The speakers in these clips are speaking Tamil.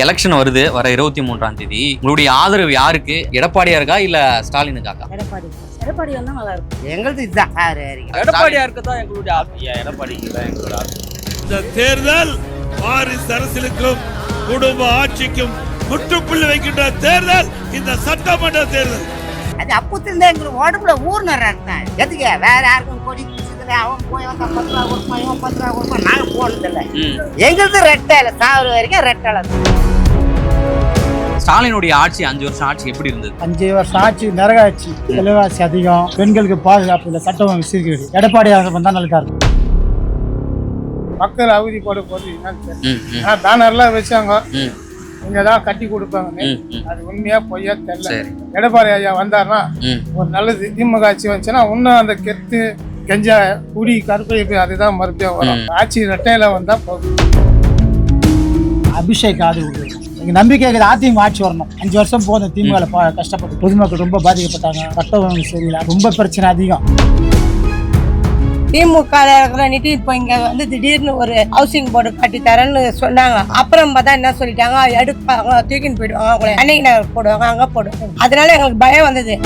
எலெக்ஷன் வருது வர 23ஆம் தேதி. உங்களுடைய ஆதரவு யாருக்கு? எடப்பாடியா இருக்கா இல்ல ஸ்டாலினுக்காக? எடப்பாடி வந்தா நல்லா இருக்கும். எங்களுக்கு இதுதான் எடப்பாடியா இருக்கதான் எங்களுடைய எடப்பாடிக்கு தான் எங்களோட இந்த தேர்தல் வாரிசு அரசியலுக்கும் குடும்ப ஆட்சிக்கும் முற்றுப்புள்ளி வைக்கின்ற தேர்தல் இந்த சட்டமன்ற தேர்தல். அது அப்பத்திலிருந்தே எங்களுக்கு உடம்புல ஊர்ன ரத்தம். எதுக்கு வேற யாருக்கும் கொடி பிடிச்சதுல அவன் போய் வந்தா 10 ரூபா கொடுப்பான், இவன் 10 ரூபா கொடுப்பான். நாங்க போனதில்லை. எங்களுக்கு ரெட்டை இல்லை, சாவர வரைக்கும் ரெட்டை. ஸ்டாலினுடைய ஆட்சி 5 வருஷம் ஆட்சி எப்படி இருந்தது? 5 வருஷம் ஆட்சி நரகாட்சி, விலைவாசி அதிகம், பெண்களுக்கு பாதுகாப்பு இல்லை, சட்டம் ஒழுங்கு சீர்கேடு. எடப்பாடியாக வந்தா நல்லா இருக்கும். மக்கள் அவதி போட போது பேனர்லாம் வச்சாங்க, இங்கதான் கட்டி கொடுப்பாங்க. அது உண்மையா பொய்யா தெரியல. எடப்பாடி ஐயா வந்தாருன்னா ஒரு நல்லது. திமுக ஆட்சி வந்துச்சுன்னா இன்னும் அந்த கெத்து கெஞ்சா குடி கருப்பை அதுதான் மறுபடியும் வரும். ஆட்சி ரெட்டையில வந்தா போதும். அபிஷேக் ஆதரவு எங்க நம்பிக்கை அதிமுக ஆட்சி வரணும். 5 வருஷம் போதும். திமுக கஷ்டப்பட்டு பொதுமக்கள் ரொம்ப பாதிக்கப்பட்டாங்க. சட்டம் ஒழுங்கு சரியில்லை, ரொம்ப பிரச்சனை அதிகம். திமுக நிட்டு இப்போ இங்க வந்து திடீர்னு ஒரு ஹவுசிங் போர்டு கட்டி தரேன்னு சொன்னாங்க. அப்புறம் பார்த்தா என்ன சொல்லிட்டாங்க, எடுப்பாங்க, தூக்கின்னு போயிடுவாங்க, அவங்களை அன்னைக்கு நகர் போடுவாங்க, அங்க போடுவாங்க. அதனால எங்களுக்கு பயம் வந்தது.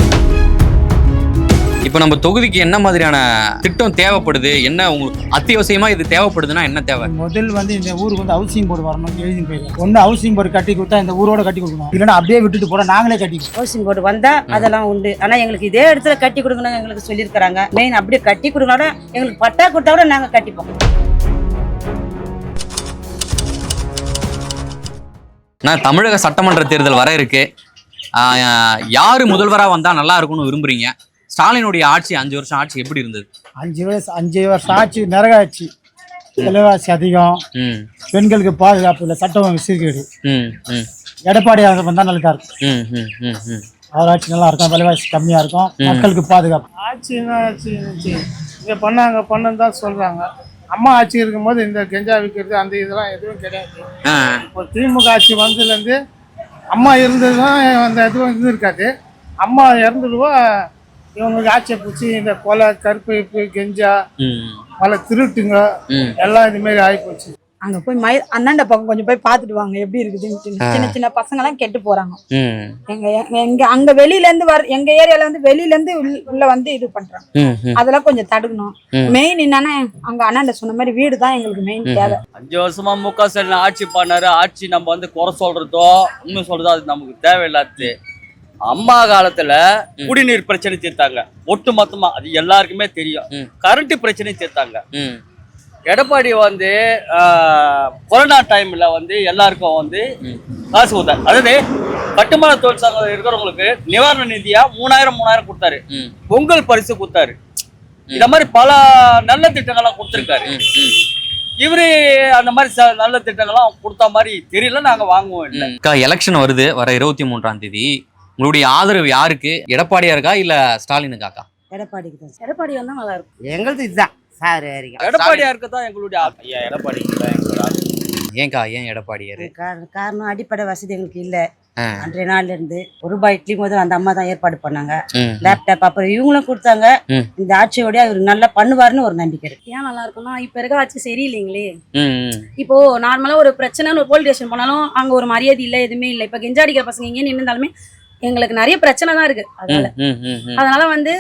இப்போ நம்ம தொகுதிக்கு என்ன மாதிரியான திட்டம் தேவைப்படுது? என்ன உங்களுக்கு அத்தியாவசியமா இது தேவைப்படுதுன்னா என்ன தேவை? முதல் வந்து இந்த ஊருக்கு வந்து ஹவுசிங் போர்டு வரணும் எழுதி போயிடும். ஒன்று ஹவுசிங் போர்டு கட்டி கொடுத்தா இந்த ஊரோட கட்டி கொடுக்கணும், இல்லைன்னா அப்படியே விட்டுட்டு போட நாங்களே கட்டி. ஹவுசிங் போர்டு வந்தா அதெல்லாம் உண்டு. ஆனா எங்களுக்கு இதே இடத்துல கட்டி கொடுக்கணும் எங்களுக்கு சொல்லியிருக்கிறாங்க. மெயின் அப்படியே கட்டி கொடுக்கணும், எங்களுக்கு பட்டா கொடுத்தா கூட நாங்க கட்டிப்போம். நான் தமிழக சட்டமன்ற தேர்தல் வர இருக்கு. யாரு முதல்வராக வந்தா நல்லா இருக்கும்னு விரும்புறீங்க? ஸ்டாலினுடைய ஆட்சி 5 வருஷம் ஆட்சி எப்படி இருந்தது? 5 வருஷம் ஆட்சி நரகாட்சி, விலைவாசி அதிகம், பெண்களுக்கு பாதுகாப்பு இல்லை, சட்டம் ஒழுங்கு சீர்கேடு. எடப்பாடியாக வந்தா நல்லா இருக்கும். அவர் ஆட்சி நல்லா இருக்கும், விலைவாசி கம்மியா இருக்கும், மக்களுக்கு பாதுகாப்பு. ஆட்சின்னா ஆட்சி இங்க பண்ணாங்க பண்ணன்னு தான் சொல்றாங்க. அம்மா ஆட்சி இருக்கும்போது இந்த கெஞ்சா விற்கிறது அந்த இதெல்லாம் எதுவும் கிடையாது. இப்போ திமுக ஆட்சி வந்ததுலேருந்து அம்மா இருந்ததுதான் அந்த எதுவும் இருந்திருக்காது. அம்மா இறந்துடுவா இவங்களுக்கு ஆட்சியை பிடிச்சி இந்த கொலை கருப்பு கெஞ்சா பல திருட்டுங்க எல்லாம் இது மாதிரி ஆகி போச்சு. அங்க போய் அண்ணாண்ட பக்கம் கொஞ்சம் போய் பாத்துட்டு வாங்க எப்படி இருக்குதுன்னு. சின்ன சின்ன பசங்க எல்லாம் கெட்டு போறாங்க. எங்க அங்க வெளியில இருந்து எங்க ஏரியால வந்து வெளியில இருந்து உள்ள வந்து இது பண்றாங்க. அதெல்லாம் கொஞ்சம் தடுக்கணும். மெயின் என்னன்னா அங்க அண்ணாண்ட சொன்ன மாதிரி வீடு தான் எங்களுக்கு மெயின் தேவை. 5 வருஷமா முக ஸ்டாலின் ஆட்சி பண்ணாரு. ஆட்சி நம்ம வந்து குறை சொல்றதோ உண்மை சொல்றதோ அது நமக்கு தேவையில்லாது. அம்மா காலத்துல குடிநீர் பிரச்சனை தீர்த்தாங்க ஒட்டு மொத்தமா, அது எல்லாருக்குமே தெரியும். கரண்ட் பிரச்சனை தீர்த்தாங்க. எடப்பாடி வந்து கொரோனா டைம்ல வந்து எல்லாருக்கும் வந்து காசு கொடுத்தாரு. அதாவது கட்டுமான தொழிற்சங்கம் இருக்கிறவங்களுக்கு நிவாரண நிதியா 3000 கொடுத்தாரு. பொங்கல் பரிசு கொடுத்தாரு. இந்த மாதிரி பல நல்ல திட்டங்கள்லாம் கொடுத்துருக்காரு. இவரு அந்த மாதிரி நல்ல திட்டங்கள்லாம் கொடுத்த மாதிரி தெரியல, நாங்க வாங்குவோம் இல்லை. எலெக்ஷன் வருது வர 23ஆம் தேதி. உங்களுடைய ஆதரவு யாருக்கு? எடப்பாடியா இருக்கா இல்ல ஸ்டாலினுக்காக? எடப்பாடிக்கு தான். எடப்பாடி வந்தா நல்லா இருக்கும். எங்களுக்கு இதுதான் சார் வரைக்கும். எடப்பாடியா இருக்கதான் எங்களுடைய எடப்பாடிக்கு தான் எங்களோட. ஏன்க்கா ஏன் எடப்பாடியாரு? காரணம் அடிப்படை வசதி எங்களுக்கு இல்ல. அன்றைய நாள்ல இருந்து ₹1 இட்லி முதல் அந்த அம்மா தான் ஏற்பாடு பண்ணாங்க. லேப்டாப் அப்புறம் இவங்களும் கொடுத்தாங்க. இந்த ஆட்சியோட அவர் நல்லா பண்ணுவாருன்னு ஒரு நம்பிக்கை இருக்கு. ஏன் நல்லா இருக்கும்னா இப்ப இருக்க ஆட்சி சரியில்லைங்களே. இப்போ நார்மலா ஒரு பிரச்சனைன்னு ஒரு போலீஸ் ஸ்டேஷன் போனாலும் அங்க ஒரு மரியாதை இல்ல, எதுவுமே இல்ல. இப்ப கெஞ்சாடிக்கிற பசங்க இங்கே நின்றுந்தாலுமே எங்களுக்கு நிறைய பிரச்சனை தான் இருக்கு. அதனால வந்து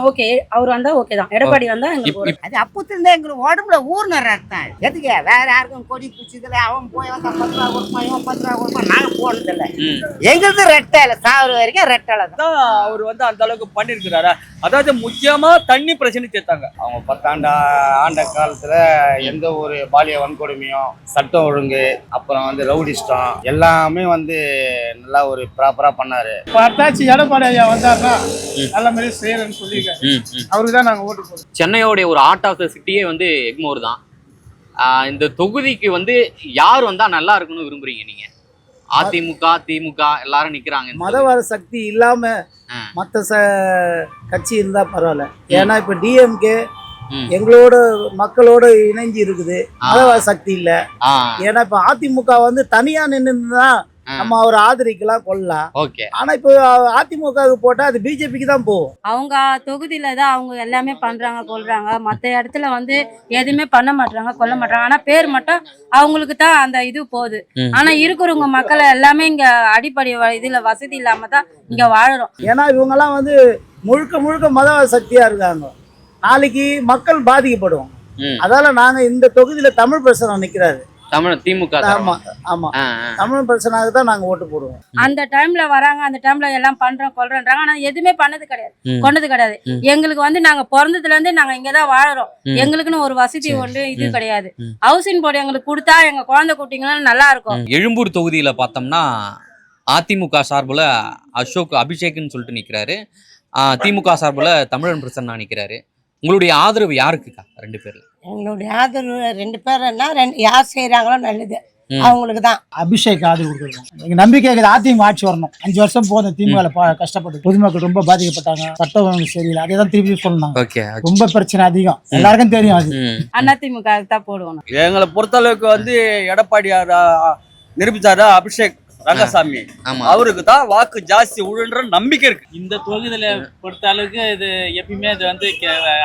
ஓகே அவர் வந்தா ஓகே தான். எடப்பாடி வந்தா எங்களுக்கு அது அப்பத்திலிருந்தே எங்களுக்கு உடம்புல ஊர்ன ரத்தம். எதுக்கு வேற யாருக்கும் கொடி பிடிச்சதுல அவன் போய் வந்தா 10 ரூபா கொடுப்பான், இவன் 10 ரூபா கொடுப்பான். நாங்க போனதில்லை. எங்களுக்கு ரெட்டை இல்லை, சாவர வரைக்கும் ரெட்டை தான். அவர் வந்து அந்த அளவுக்கு பண்ணிருக்கிறாரா? அதாவது முக்கியமா தண்ணி பிரச்சனை தீர்த்தாங்க. அவங்க 10 ஆண்ட காலத்துல எந்த ஒரு பாலிய வன்கொடுமையும், சட்டம் ஒழுங்கு, அப்புறம் வந்து ரவுடிஸ்டம் எல்லாமே வந்து நல்லா ஒரு ப்ராப்பரா பண்ணாரு. பார்த்தாச்சு எடப்பாடி ஐயா வந்தாருன்னா நல்ல மாதிரி செய்யறேன்னு சொல்லியிருக்காரு. அவருக்கு தான் நாங்க ஓட்டு போடுறோம். சென்னையோடைய ஒரு ஆர்ட் ஆஃப் த சிட்டியே வந்து எக்மோர் தான். இந்த தொகுதிக்கு வந்து யார் வந்தா நல்லா இருக்குன்னு விரும்புறீங்க நீங்க? அதிமுக திமுக எல்லாரும் நிக்கிறாங்க. மதவாத சக்தி இல்லாம மற்ற கட்சி இருந்தா பரவாயில்ல. ஏன்னா இப்ப டிஎம்கே எங்களோட மக்களோட இணைஞ்சு இருக்குது, மதவாத சக்தி இல்ல. ஏன்னா இப்ப அதிமுக வந்து தனியா நின்றுதான் நம்ம அவர் ஆதரிக்கலாம் கொள்ளலாம். ஓகே. ஆனா இப்போ அதிமுகவுக்கு போட்டா அது பிஜேபிக்கு தான் போகும். அவங்க தொகுதியில தான் அவங்க எல்லாமே பண்றாங்க கொள்றாங்க. மற்ற இடத்துல வந்து எதுவுமே பண்ண மாட்டாங்க கொல்ல மாட்டாங்க. ஆனா பேர் மட்டும் அவங்களுக்கு தான் அந்த இது போகுது. ஆனா இருக்கிறவங்க மக்களை எல்லாமே இங்க அடிப்படை இதுல வசதி இல்லாம தான் இங்க வாழறோம். ஏன்னா இவங்க எல்லாம் வந்து முழுக்க முழுக்க மத சக்தியா இருக்காங்க. நாளைக்கு மக்கள் பாதிக்கப்படும். அதால நாங்க இந்த தொகுதியில தமிழ் பிரச்சனை நிக்கிறாரு. தமிழ் திமுக. ஆமா ஆமா, தமிழ் பிரச்சனைக்கு தான் நாங்க ஓட்டு போடுவோம். அந்த டைம்ல வராங்க, அந்த டைம்ல எல்லாம் பண்றோம் கொள்றோன்றாங்க. ஆனா எதுவுமே பண்ணது கிடையாது, கொண்டது கிடையாது. எங்களுக்கு வந்து நாங்க பிறந்ததுல இருந்து நாங்க இங்கதான் வாழறோம். எங்களுக்குன்னு ஒரு வசதி ஒன்று இது கிடையாது. ஹவுசிங் போர்டு எங்களுக்கு கொடுத்தா எங்க குழந்தை குட்டிங்களும் நல்லா இருக்கும். எழும்பூர் தொகுதியில பார்த்தோம்னா அதிமுக சார்புல அபிஷேக்னு சொல்லிட்டு நிக்கிறாரு. திமுக சார்புல தமிழன் பிரசன்னா நிக்கிறாரு. உங்களுடைய ஆதரவு யாருக்குக்கா? 2 பேர்ல எங்களுடைய ஆதரவு 2 பேர்னா யார் செய்யறாங்களோ நல்லது அவங்களுக்கு தான். அபிஷேக் ஆதரவு கொடுக்குறோம். எங்க நம்பிக்கை அதிமுக ஆட்சி வரணும். 5 வருஷம் போதும் திமுக கஷ்டப்பட்டு பொதுமக்கள் ரொம்ப பாதிக்கப்பட்டாங்க. சட்டம் ஒழுங்கு சரியில்லை, அதே தான் திருப்பி சொன்னாங்க. ரொம்ப பிரச்சனை அதிகம், எல்லாருக்கும் தெரியும். அது அதிமுக தான் போடுவோம். எங்களை பொறுத்தளவுக்கு வந்து எடப்பாடியார் நிரூபித்தாரு அபிஷேக் ரங்கசாமி, அவருக்கு தான் வாக்கு ஜாஸ்தி உழுன்ற நம்பிக்கை இருக்கு. இந்த தொகுதியில பொறுத்த அளவுக்கு இது எப்பயுமே இது வந்து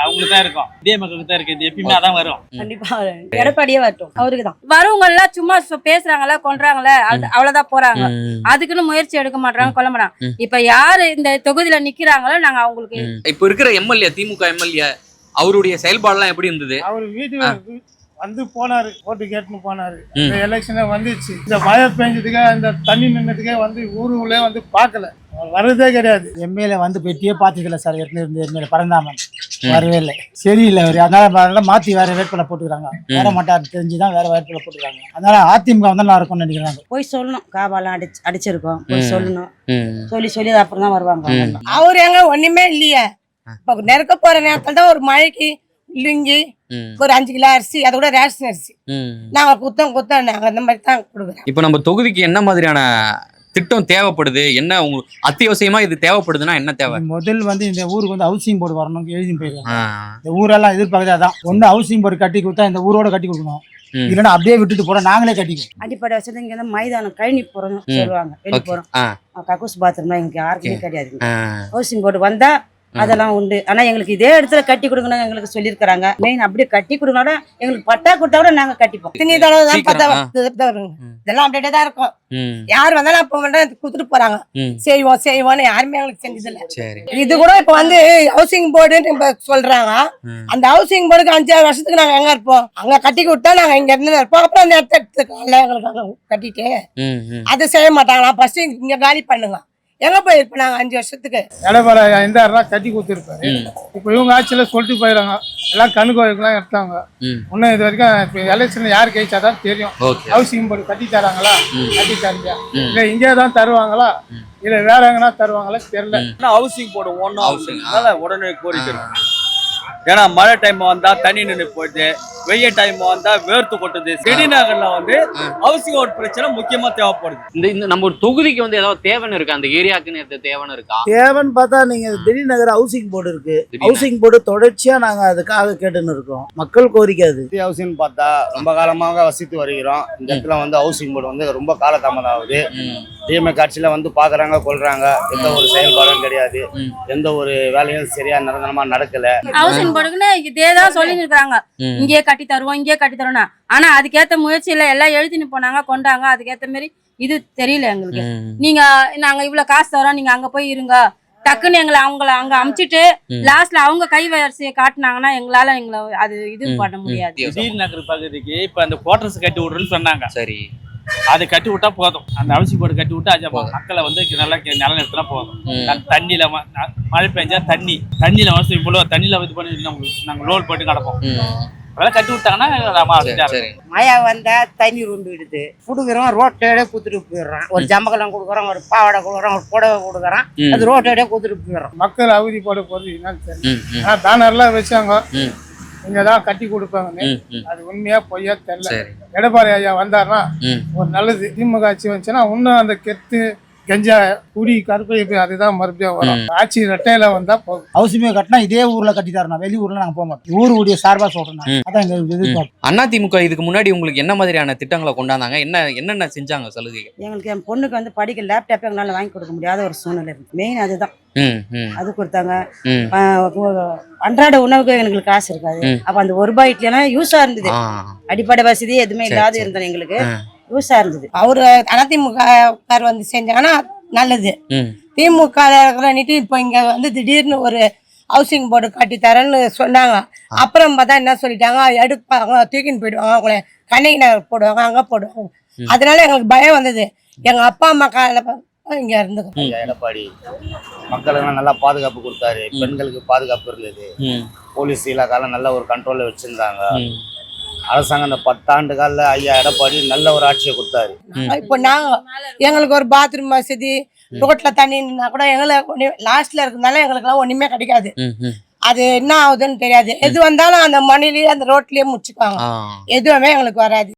அவங்களுக்கு தான் இருக்கும், இதே மக்களுக்கு தான் இருக்கு. இது எப்பயுமே அதான் வரும். கண்டிப்பா எடப்பாடியே வரட்டும், அவருக்கு தான். வரவங்க எல்லாம் சும்மா பேசுறாங்களா கொள்றாங்களே அவ்வளவுதான் போறாங்க. அதுக்குன்னு முயற்சி எடுக்க மாட்டாங்க, கொல்ல மாட்டாங்க. இப்ப யாரு இந்த தொகுதியில நிக்கிறாங்களோ நாங்க அவங்களுக்கு. இப்ப இருக்கிற எம்எல்ஏ, திமுக எம்எல்ஏ, அவருடைய செயல்பாடுலாம் எப்படி இருந்தது? அவர் வீட்டுக்கு வந்து போனாரு, ஓட்டு கேட்டுன்னு போனாரு. இந்த எலெக்ஷனே வந்துச்சு. இந்த மழை பெஞ்சதுக்கே இந்த தண்ணி நின்னதுக்கே வந்து ஊருக்குள்ளே வந்து பார்க்கல, வர்றதே கிடையாது. எம்எல்ஏ வந்து பெட்டியே பார்த்ததில்ல சார். ஏற்கனவே இருந்த எம்எல்ஏ பரந்தாமன் வரவே இல்லை, சரியில்லை அவர். அதனால மாற்றி வேற வேட்பாளர் போட்டுக்கிறாங்க. வேற மாட்டார் தெரிஞ்சுதான் வேற வேட்பாளர் போட்டுக்கிறாங்க. அதனால அதிமுக வந்து நல்லா இருக்கும்னு நினைக்கிறாங்க. போய் சொல்லணும், காபாலாம் அடிச்சிருக்கோம், போய் சொல்லணும். சொல்லி அப்புறம் தான் வருவாங்க. அவர் எங்க ஒண்ணுமே இல்லையே. இப்போ நெருக்க போற நேரத்துல தான் ஒரு மழைக்கு லுங்கி ஒரு 5 கிலோ அரிசி, அதை கூட ரேஷன் அரிசி நாங்க குத்தம் நாங்க அந்த மாதிரி தான் கொடுக்குறோம். இப்ப நம்ம தொகுதிக்கு என்ன மாதிரியான திட்டம் தேவைப்படுது? என்ன உங்களுக்கு அத்தியாவசியமா இது தேவைப்படுதுன்னா என்ன தேவை? முதல் வந்து இந்த ஊருக்கு வந்து ஹவுசிங் போர்டு வரணும் எழுதி போயிருக்காங்க. இந்த ஊரெல்லாம் எதிர்பார்க்கறதான். ஒண்ணு ஹவுசிங் போர்டு கட்டி கொடுத்தா இந்த ஊரோட கட்டி கொடுக்கணும், இல்லைன்னா அப்படியே விட்டுட்டு போறோம், நாங்களே கட்டிக்குவோம். அடிப்படை வசதி இங்க வந்து மைதானம் கழனி போறோம் சொல்லுவாங்க, வெளியே போறோம். கக்கூஸ் பாத்ரூம் எங்களுக்கு யாருக்குமே கிடையாது. ஹவுசிங் போர்டு வந்தா அதெல்லாம் உண்டு. ஆனா எங்களுக்கு இதே இடத்துல கட்டி கொடுக்கணும் எங்களுக்கு சொல்லியிருக்காங்க. மெயின் அப்படியே கட்டி கொடுக்கணும், எங்களுக்கு பட்டா கொடுத்தா கூட நாங்க கட்டிப்போம். இதெல்லாம் அப்படியே தான் இருக்கும். யார் வந்தாலும் அப்ப கொடுத்துட்டு போறாங்க, செய்வோம்னு யாருமே எங்களுக்கு செஞ்சதில்ல. இது கூட இப்ப வந்து ஹவுசிங் போர்டுன்னு சொல்றாங்க. அந்த ஹவுசிங் போர்டுக்கு 5-6 வருஷத்துக்கு நாங்க எங்க இருப்போம்? அங்க கட்டி கொடுத்தா நாங்க இங்க இருந்து இருப்போம். அப்புறம் அந்த இடத்த எடுத்துக்கோங்க எங்களுக்கு கட்டிட்டு அது செய்ய மாட்டாங்களா? ஃபர்ஸ்ட் இங்க காலி பண்ணுங்க. எங்க போயிருப்போம் நாங்க 5 வருஷத்துக்கு? எடப்பாடி இருந்தாருன்னா கட்டி கொடுத்துருப்பாரு. இப்ப இவங்க ஆட்சியில சொல்லிட்டு போயிடுறாங்க, எல்லாம் கணு கோயிலுக்குலாம் எடுத்தாங்க. இன்னும் இது வரைக்கும் இப்ப எலெக்ஷன்ல யாரு ஜெயிச்சாதான் தெரியும். ஹவுசிங் போர்டு கட்டி தராங்களா, கட்டி தரீங்க இல்ல இங்கே தான் தருவாங்களா, இல்ல வேற எங்கன்னா தருவாங்களா தெரியல. ஹவுசிங் போர்டு ஒன்றும் உடனே கோரிக்கை இருக்கு. ஏன்னா மழை டைம் வந்தா தண்ணி நின்று போயிடுது, வெயில் டைம் வந்தா வேர்த்து கொட்டுது. செடிநகர்ல வந்து ஹவுசிங் போர்டு பிரச்சனை முக்கியமா தேவைப்படுது. இந்த நம்ம ஒரு தொகுதிக்கு வந்து ஏதாவது தேவைன்னு இருக்கா? அந்த ஏரியாக்குன்னு தேவைன்னு இருக்கா? தேவைன்னு பார்த்தா நீங்க திடீர்நகர் ஹவுசிங் போர்டு இருக்கு. ஹவுசிங் போர்டு தொடர்ச்சியா நாங்க அதுக்காக கேட்டுன்னு இருக்கோம். மக்கள் கோரிக்கை அது. ஹவுசிங் பார்த்தா ரொம்ப காலமாக வசித்து வருகிறோம். இந்த இடத்துல வந்து ஹவுசிங் போர்டு வந்து ரொம்ப காலதாமதம் ஆகுது. திமுக ஆட்சியில வந்து பாக்குறாங்க, கொள்றாங்க, எந்த ஒரு செயல்பாடும் கிடையாது, எந்த ஒரு வேலையும் சரியா நிரந்தரமா நடக்கல. ஹவுசிங் போர்டுக்குன்னு இதேதான் சொல்லி இருக்காங்க, இங்கே கட்டி தருவோம், இங்கே கட்டி தருவோம். ஆனா அதுக்கேத்த முயற்சியில எல்லாம் எழுதின்னு போனாங்க, கொண்டாங்க. அதுக்கேத்த மாதிரி இது தெரியல எங்களுக்கு. நீங்க நாங்க இவ்வளவு காசு தரோம், நீங்க அங்க போய் இருங்க, டக்குன்னு எங்களை அவங்கள அங்க அமுச்சிட்டு லாஸ்ட்ல அவங்க கை வரிசையை காட்டினாங்கன்னா எங்களால அது இது பண்ண முடியாது. நகர் பகுதிக்கு இப்ப அந்த குவார்டர்ஸ் கட்டி விடுறேன்னு சொன்னாங்க. சரி, அதை கட்டி விட்டா போதும். அந்த ஹவுசிங் போர்டு கட்டி விட்டா மக்களை வந்து நல்லா நில நிறுத்தினா போதும். தண்ணியில மழை பெஞ்சா தண்ணியில வந்து இவ்வளவு தண்ணியில இது பண்ணி நாங்க லோல் போட்டு கிடப்போம். அதெல்லாம் கட்டி விட்டாங்கன்னா மழை வந்தா தண்ணி ரொம்பி விடுது, குடுக்குறோம் ரோட்டோட குத்துட்டு போயிடுறோம். ஒரு ஜம்பகலம் கொடுக்குறோம், ஒரு பாவாடை கொடுக்குறோம், ஒரு புடவை கொடுக்குறோம், அது ரோட்டோட குத்துட்டு போயிடுறோம். மக்கள் அவதி போட போறது என்னன்னு தெரியல. பேனர்லாம் வச்சாங்க, இங்கதான் கட்டி கொடுப்பாங்கன்னு. அது உண்மையா பொய்யா தெரியல. எடப்பாடி ஐயா வந்தாருன்னா ஒரு நல்லது. திமுக ஆட்சி வந்துச்சுன்னா இன்னும் அந்த கெத்து கெஞ்சா குடி கருப்பு அதுதான் மறுபடியும் வரும். ஆட்சி ரெட்டையில வந்தா போதும். ஹவுசிங் கட்டினா இதே ஊர்ல கட்டி தரணும், வெளி ஊர்ல நாங்க போக மாட்டோம். ஊருடைய சார்பா சொல்றேன் நான். அதான் எங்க எதிர்பார்ப்பு. அதிமுக இதுக்கு முன்னாடி உங்களுக்கு என்ன மாதிரியான திட்டங்களை கொண்டாந்தாங்க, என்னென்ன செஞ்சாங்க சலுகைகள்? எங்களுக்கு என் பொண்ணுக்கு வந்து படிக்க லேப்டாப் எங்களால வாங்கி கொடுக்க முடியாத ஒரு சூழ்நிலை இருக்கு. மெயின் அதுதான். அது கொடுத்தாங்க. அன்றாட உணவுக்கு எங்களுக்கு காசு இருக்காது. அப்ப அந்த ₹1 இட்லினா யூஸா இருந்தது. அடிப்படை வசதி எதுவுமே இல்லாத இருந்தது, எங்களுக்கு யூஸா இருந்தது. அவரு அதிமுக வந்து செஞ்சாங்கன்னா நல்லது. திமுக இப்போ இங்க வந்து திடீர்னு ஒரு ஹவுசிங் போர்டு கட்டி தரேன்னு சொன்னாங்க. அப்புறம் பார்த்தா என்ன சொல்லிட்டாங்க, எடுப்பாங்க, தூக்கின்னு போயிடுவாங்க, அவங்கள கண்ணகி நகர் போடுவாங்க, அங்க போடுவாங்க. அதனால எங்களுக்கு பயம் வந்தது. எங்க அப்பா அம்மா காலையில இங்க இருந்துக்கும். எடப்பாடி மக்களுக்கு நல்லா பாதுகாப்பு கொடுத்தாரு. பெண்களுக்கு பாதுகாப்பு இருந்தது. போலீஸ் இலாக்கால நல்ல ஒரு கண்ட்ரோல்ல வச்சிருந்தாங்க. அரசாங்கம் அந்த 10 ஆண்டு கால ஐயா எடப்பாடி நல்ல ஒரு ஆட்சியை கொடுத்தாரு. இப்போ நாங்க எங்களுக்கு ஒரு பாத்ரூம் வசதி, ரோட்ல தண்ணின்னா கூட எங்களுக்கு லாஸ்ட்ல இருக்கிறதுனால எங்களுக்கு எல்லாம் ஒண்ணுமே கிடைக்காது. அது என்ன ஆகுதுன்னு தெரியாது. எது வந்தாலும் அந்த மண்ணிலேயே அந்த ரோட்லயே முடிச்சுக்குவாங்க. எதுவுமே எங்களுக்கு வராது.